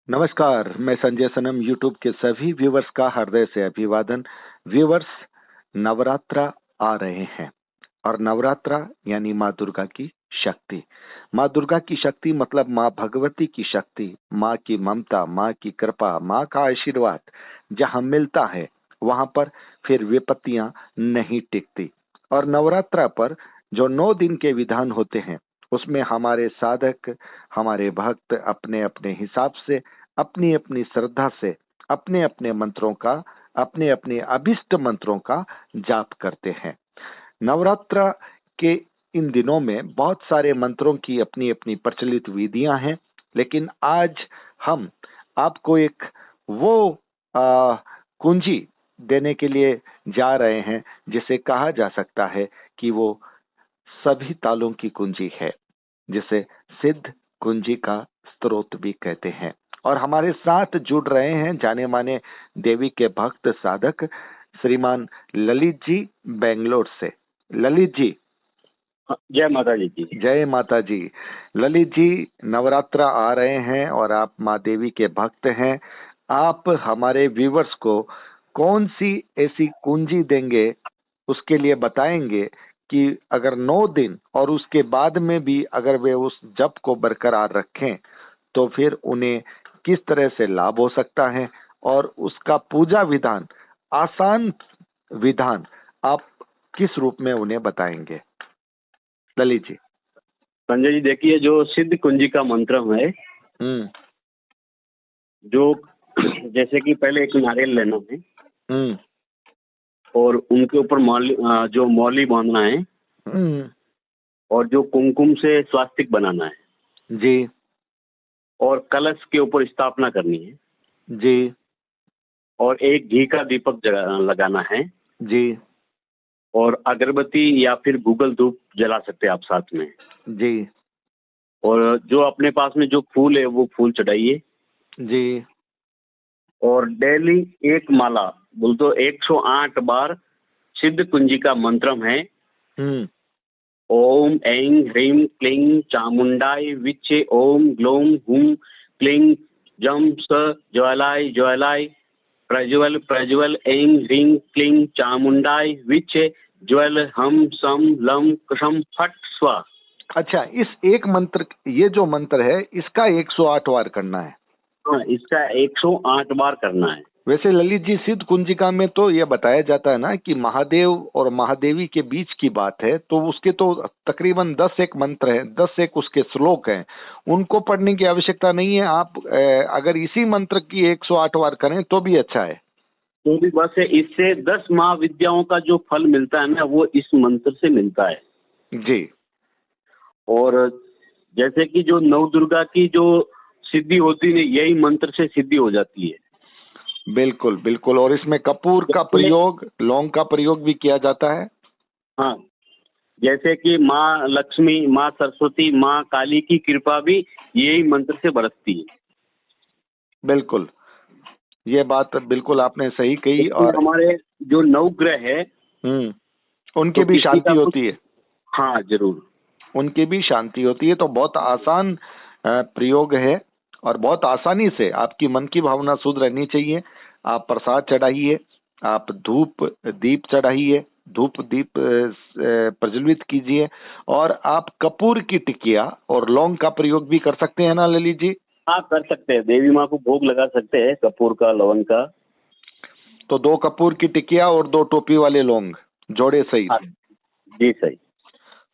नमस्कार, मैं संजय सनम यूट्यूब के सभी व्यूवर्स का हृदय से अभिवादन। व्यूवर्स, नवरात्रा आ रहे हैं और नवरात्रा यानी माँ दुर्गा की शक्ति। माँ दुर्गा की शक्ति मतलब माँ भगवती की शक्ति, माँ की ममता, माँ की कृपा, माँ का आशीर्वाद जहाँ मिलता है वहां पर फिर विपत्तियां नहीं टिकती। और नवरात्रा पर जो 9 दिन के विधान होते हैं उसमें हमारे साधक, हमारे भक्त अपने अपने हिसाब से, अपनी अपनी श्रद्धा से, अपने अपने मंत्रों का, अपने अपने अभिष्ट मंत्रों का जाप करते हैं। नवरात्र के इन दिनों में बहुत सारे मंत्रों की अपनी अपनी प्रचलित विधियां हैं, लेकिन आज हम आपको एक वो कुंजी देने के लिए जा रहे हैं जिसे कहा जा सकता है कि वो सभी तालों की कुंजी है, जिसे सिद्ध कुंजी का स्रोत भी कहते हैं। और हमारे साथ जुड़ रहे हैं जाने माने देवी के भक्त साधक श्रीमान ललित जी बेंगलोर से। ललित जी, जय माता जी की। जय माता जी। ललित जी, नवरात्रा आ रहे हैं और आप माँ देवी के भक्त हैं। आप हमारे व्यूवर्स को कौन सी ऐसी कुंजी देंगे, उसके लिए बताएंगे कि अगर 9 दिन और उसके बाद में भी अगर वे उस जप को बरकरार रखें तो फिर उन्हें किस तरह से लाभ हो सकता है, और उसका पूजा विधान, आसान विधान आप किस रूप में उन्हें बताएंगे। ललित जी। संजय जी, देखिए, जो सिद्ध कुंजी का मंत्र है, जो जैसे कि पहले एक नारियल लेना है और उनके ऊपर जो मौली बांधना है और जो कुमकुम से स्वास्तिक बनाना है जी और कलश के ऊपर स्थापना करनी है जी और एक घी का दीपक लगाना है जी और अगरबत्ती या फिर गूगल धूप जला सकते हैं आप साथ में जी और जो अपने पास में जो फूल है वो फूल चढ़ाइए जी और डेली एक माला बोल तो 108 बार सिद्ध कुंजी का मंत्र है। ओम ऐं ह्रीं क्लीं चामुंडाय विच्चे ओम ग्लौं हुं क्लीं जम स ज्वालाय ज्वालाय प्रज्वल प्रज्वल ऐं ह्रीं क्लीं चामुंडाय विच्चे ज्वल हम सम लम कृशम फट स्वा। अच्छा, इस एक मंत्र, ये जो मंत्र है इसका 108 बार करना है। हाँ, इसका 108 बार करना है। वैसे ललित जी, सिद्ध कुंजिका में तो यह बताया जाता है ना कि महादेव और महादेवी के बीच की बात है, तो उसके तो तकरीबन 10 एक मंत्र हैं, 10 एक उसके श्लोक हैं, उनको पढ़ने की आवश्यकता नहीं है। आप अगर इसी मंत्र की 108 बार करें तो भी अच्छा है। तो भी बस है, इससे 10 महाविद्याओं का जो फल मिलता है ना वो इस मंत्र से मिलता है जी। और जैसे कि जो नव दुर्गा की जो सिद्धि होती है यही मंत्र से सिद्धि हो जाती है। बिल्कुल बिल्कुल। और इसमें कपूर का प्रयोग, लौंग का प्रयोग भी किया जाता है। हाँ, जैसे कि माँ लक्ष्मी, माँ सरस्वती, माँ काली की कृपा भी यही मंत्र से बरसती है। बिल्कुल, ये बात बिल्कुल आपने सही कही। और हमारे जो नवग्रह है उनकी भी शांति होती है। हाँ जरूर, उनकी भी शांति होती है। तो बहुत आसान प्रयोग है और बहुत आसानी से आपकी मन की भावना शुद्ध रहनी चाहिए। आप प्रसाद चढ़ाइए, आप धूप दीप चढ़ाइए, धूप दीप प्रज्वलित कीजिए, और आप कपूर की टिकिया और लौंग का प्रयोग भी कर सकते हैं ना ललित जी। हाँ कर सकते हैं, देवी माँ को भोग लगा सकते हैं कपूर का, लवंग का। तो 2 कपूर की टिकिया और 2 टोपी वाले लौंग जोड़े सही। हाँ, जी सही।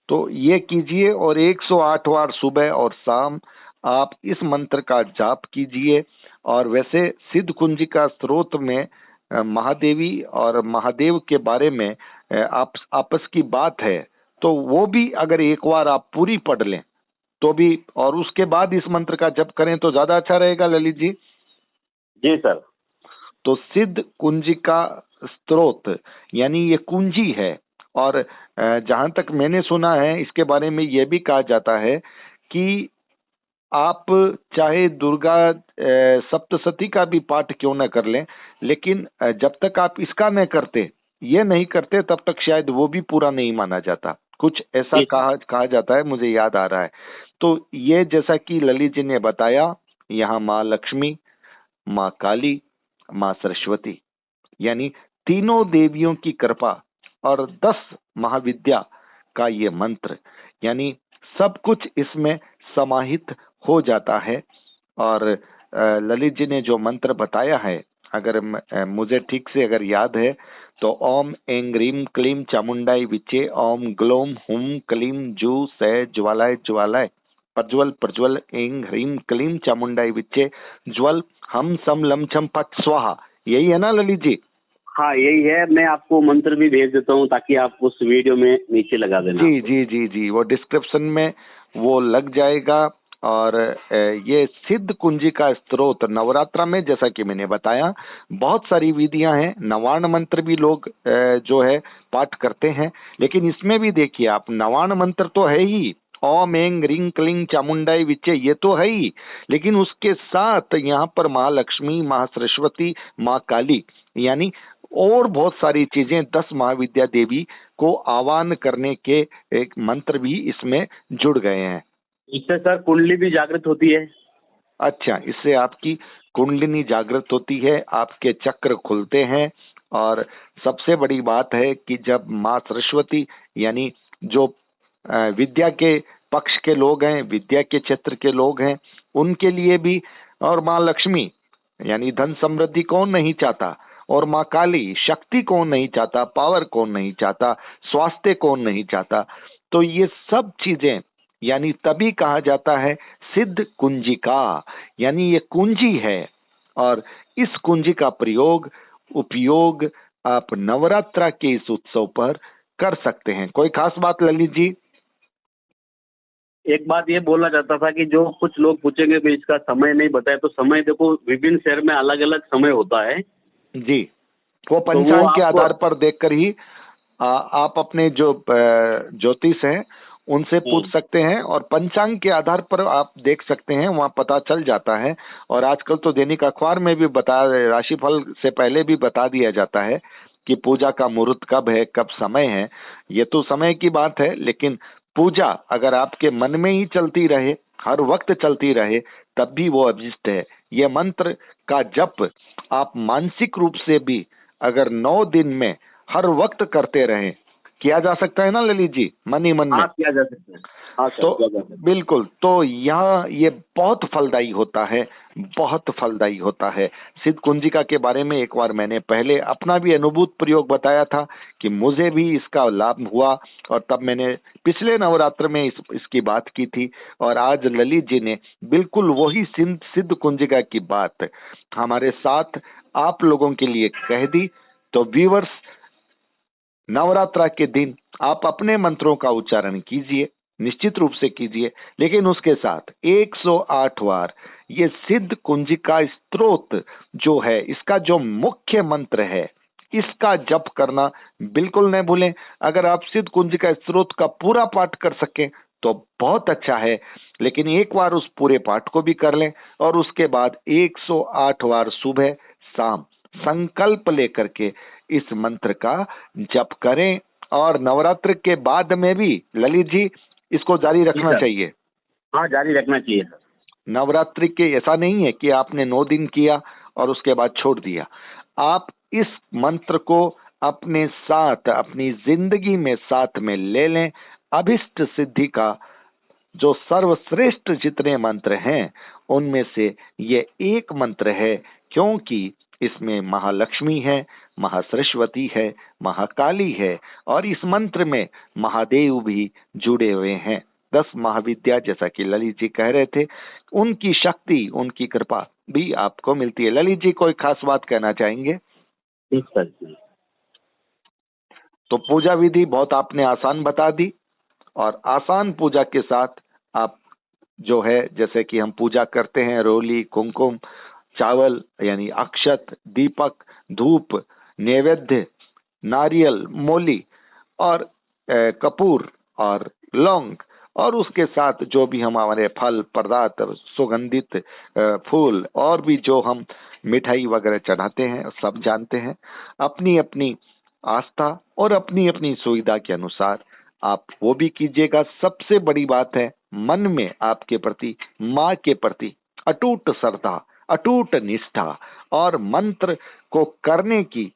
तो ये कीजिए और 108 बार सुबह और शाम आप इस मंत्र का जाप कीजिए। और वैसे सिद्ध कुंजी का स्रोत में महादेवी और महादेव के बारे में आपस की बात है, तो वो भी अगर एक बार आप पूरी पढ़ लें तो भी, और उसके बाद इस मंत्र का जप करें तो ज्यादा अच्छा रहेगा ललित जी। जी सर। तो सिद्ध कुंजी का स्रोत यानी ये कुंजी है। और जहां तक मैंने सुना है इसके बारे में यह भी कहा जाता है कि आप चाहे दुर्गा सप्तशती का भी पाठ क्यों न कर लें, लेकिन जब तक आप इसका न करते, ये नहीं करते, तब तक शायद वो भी पूरा नहीं माना जाता। कुछ ऐसा कहा जाता है, मुझे याद आ रहा है। तो ये जैसा कि ललित जी ने बताया, यहाँ माँ लक्ष्मी, माँ काली, माँ सरस्वती यानी तीनों देवियों की कृपा और 10 महाविद्या का ये मंत्र यानी सब कुछ इसमें समाहित हो जाता है। और ललित जी ने जो मंत्र बताया है, अगर मुझे ठीक से अगर याद है तो ओम ऐं ह्रीं क्लीं चामुंडाई विचे, ओम ग्लोम हुम क्लीं जू से ज्वालाय ज्वालाय, प्रज्वल प्रज्वल ऐं ह्रीं क्लीं चामुंडाई विचे, ज्वल हम सम लम छम फट स्वाहा। यही है ना ललित जी? हाँ यही है। मैं आपको मंत्र भी भेज देता हूँ ताकि आप उस वीडियो में नीचे लगा देना। जी जी जी जी, वो डिस्क्रिप्शन में वो लग जाएगा। और ये सिद्ध कुंजी का स्त्रोत नवरात्रा में, जैसा कि मैंने बताया, बहुत सारी विधियां हैं। नवाण मंत्र भी लोग जो है पाठ करते हैं, लेकिन इसमें भी देखिए आप, नवाण मंत्र तो है ही, ओम ऐं ह्रीं क्लीं चामुंडाई विचे, ये तो है ही, लेकिन उसके साथ यहाँ पर माँ लक्ष्मी, माँ सरस्वती, माँ काली यानी और बहुत सारी चीजें, 10 महाविद्या देवी को आह्वान करने के एक मंत्र भी इसमें जुड़ गए हैं। इससे सर कुंडली भी जागृत होती है। अच्छा, इससे आपकी कुंडलिनी जागृत होती है, आपके चक्र खुलते हैं। और सबसे बड़ी बात है कि जब माँ सरस्वती यानी जो विद्या के पक्ष के लोग हैं, विद्या के क्षेत्र के लोग हैं, उनके लिए भी, और माँ लक्ष्मी यानी धन समृद्धि कौन नहीं चाहता, और माँ काली शक्ति कौन नहीं चाहता, पावर कौन नहीं चाहता, स्वास्थ्य कौन नहीं चाहता। तो ये सब चीजें यानी तभी कहा जाता है सिद्ध कुंजिका, यानी ये कुंजी है। और इस कुंजी का प्रयोग, उपयोग आप नवरात्रा के इस उत्सव पर कर सकते हैं। कोई खास बात ललित जी? एक बात ये बोलना चाहता था कि जो कुछ लोग पूछेंगे भी इसका समय नहीं बताया, तो समय देखो विभिन्न शहर में अलग अलग समय होता है जी, वो पंचांग के आधार पर देखकर ही आप अपने जो ज्योतिष हैं उनसे पूछ सकते हैं, और पंचांग के आधार पर आप देख सकते हैं, वहाँ पता चल जाता है। और आजकल तो दैनिक अखबार में भी राशिफल से पहले भी बता दिया जाता है कि पूजा का मुहूर्त कब है, कब समय है। ये तो समय की बात है, लेकिन पूजा अगर आपके मन में ही चलती रहे, हर वक्त चलती रहे, तब भी वो अभिष्ट है। ये मंत्र का जप आप मानसिक रूप से भी अगर 9 दिन में हर वक्त करते रहें, किया जा सकता है ना ललित जी, मन ही मन में? हाँ किया जा सकता है। हाँ सर, तो किया जा सकता है। बिल्कुल, तो यहाँ ये बहुत फलदायी होता है, बहुत फलदायी होता है। सिद्ध कुंजिका के बारे में एक बार मैंने पहले अपना भी अनुभूत प्रयोग बताया था कि मुझे भी इसका लाभ हुआ, और तब मैंने पिछले नवरात्र में इसकी बात की थी। और आज ललित जी ने बिल्कुल वही सिद्ध कुंजिका की बात हमारे साथ आप लोगों के लिए कह दी। तो व्यूअर्स, नवरात्रा के दिन आप अपने मंत्रों का उच्चारण कीजिए, निश्चित रूप से कीजिए, लेकिन उसके साथ 108 बार ये सिद्ध कुंजिका स्तोत्र जो है, इसका जो मुख्य मंत्र है, इसका जप करना बिल्कुल न भूलें। अगर आप सिद्ध कुंजिका स्तोत्र का पूरा पाठ कर सकें तो बहुत अच्छा है, लेकिन एक बार उस पूरे पाठ को भी कर लें, और उसके बाद 108 बार सुबह शाम संकल्प लेकर के इस मंत्र का जप करें। और नवरात्र के बाद में भी ललित जी इसको जारी रखना चाहिए। हाँ जारी रखना चाहिए सर। नवरात्रि के ऐसा नहीं है कि आपने 9 दिन किया और उसके बाद छोड़ दिया। आप इस मंत्र को अपने साथ, अपनी जिंदगी में साथ में ले लें। अभिष्ट सिद्धि का जो सर्वश्रेष्ठ जितने मंत्र हैं उनमें से ये एक मंत्र है, क्योंकि इसमें महालक्ष्मी है, महासरस्वती है, महाकाली है, और इस मंत्र में महादेव भी जुड़े हुए हैं। 10 महाविद्या, जैसा कि ललित जी कह रहे थे, उनकी शक्ति, उनकी कृपा भी आपको मिलती है। ललित जी कोई खास बात कहना चाहेंगे? ठीक सर। तो पूजा विधि बहुत आपने आसान बता दी, और आसान पूजा के साथ आप जो है, जैसे कि हम पूजा करते हैं, रोली, कुमकुम, चावल यानी अक्षत, दीपक, धूप, नैवेद्य, नारियल, मोली और कपूर और लौंग, और उसके साथ जो भी हमारे फल पदार्थ, सुगंधित फूल, और भी जो हम मिठाई वगैरह चढ़ाते हैं, सब जानते हैं। अपनी अपनी आस्था और अपनी अपनी सुविधा के अनुसार आप वो भी कीजिएगा। सबसे बड़ी बात है, मन में आपके प्रति, माँ के प्रति अटूट श्रद्धा, अटूट निष्ठा और मंत्र को करने की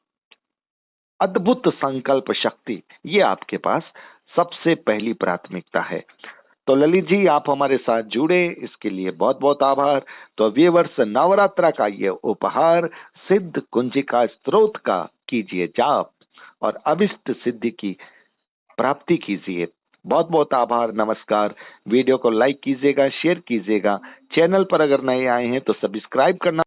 अद्भुत संकल्प शक्ति, ये आपके पास सबसे पहली प्राथमिकता है। तो ललित जी, आप हमारे साथ जुड़े, इसके लिए बहुत बहुत आभार। तो व्यूअर्स, नवरात्रा का ये उपहार सिद्ध कुंजिका स्त्रोत का कीजिए जाप और अभिष्ट सिद्धि की प्राप्ति कीजिए। बहुत बहुत आभार, नमस्कार। वीडियो को लाइक कीजिएगा, शेयर कीजिएगा। चैनल पर अगर नए आए हैं तो सब्सक्राइब करना